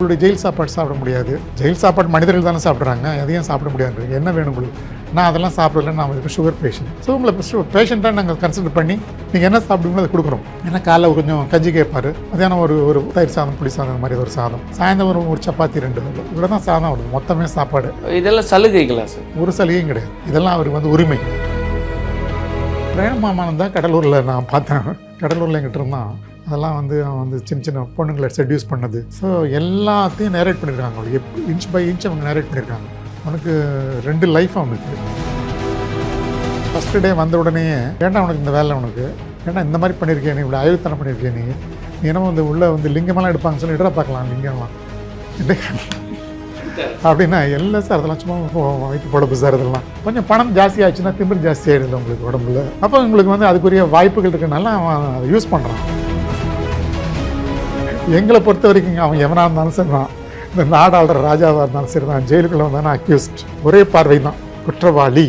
உங்களுடைய ஜெயில் சாப்பாடு சாப்பிட முடியாது. ஜெயில் சாப்பாடு மனிதர்கள் தானே சாப்பிட்றாங்க, அதையும் சாப்பிட முடியாது. என்ன வேணும் உங்களுக்கு? நான் அதெல்லாம் சாப்பிடல, நான் வந்து சுகர் பேஷண்ட். ஸோ உங்களை பேஷண்ட்டாக நாங்கள் கன்சிடர் பண்ணி நீங்கள் என்ன சாப்பிடுங்களோ அதை கொடுக்குறோம். ஏன்னா காலைல கொஞ்சம் கஞ்சி கேட்பார், மதியானம் ஒரு தயிர் சாதம், புளி சாதம் மாதிரி ஒரு சாதம், சாயந்தரம் ஒரு சப்பாத்தி 2, இவ்வளோ தான் சாதம் வருது. மொத்தமே சாப்பாடு. இதெல்லாம் சலுகைகளா சார்? ஒரு சலுகையும் கிடையாது. இதெல்லாம் அவருக்கு வந்து உரிமை. பிரேமானந்த் தான் கடலூரில் நான் பார்த்தேன். கடலூரில் எங்கிட்ட இருந்தான். அதெல்லாம் வந்து அவன் வந்து சின்ன சின்ன பொண்ணுங்களை செட்யூஸ் பண்ணது. ஸோ எல்லாத்தையும் நேரேட் பண்ணியிருக்காங்க. அவங்களுக்கு இன்ச் பை இன்ச் அவங்க நேரேட் பண்ணியிருக்காங்க. அவனுக்கு 2 லைஃப் அவனுக்கு. ஃபஸ்ட்டு டே வந்த உடனே ஏன்டா உனக்கு இந்த வேலை, உனக்கு ஏன்னா இந்த மாதிரி பண்ணியிருக்கேன், நீ இவ்வளோ அழுத்தனம் பண்ணியிருக்கேன், நீ ஏன்னா வந்து உள்ளே வந்து லிங்கமெல்லாம் எடுப்பாங்க சொல்லி இடற பார்க்கலாம் லிங்கம்லாம் அப்படின்னா எல்லாம் சார் அதெல்லாம் சும்மா வைத்து பொழப்பு சார். இதெல்லாம் கொஞ்சம் பணம் ஜாஸ்தி ஆச்சுன்னா திமிர் ஜாஸ்தி ஆகிடுது உங்களுக்கு உடம்புல. அப்போ உங்களுக்கு வந்து அதுக்குரிய வாய்ப்புகள் இருக்குனால அவன் அதை யூஸ் பண்ணுறான். எங்களை பொறுத்த வரைக்கும் அவன் எவனாக இருந்தாலும் சரி தான், இந்த நாடாளுற ராஜாவாக இருந்தாலும் சரி தான், ஜெயிலுக்குள்ளே வந்தாலும் அக்யூஸ்ட், ஒரே பார்வை தான், குற்றவாளி.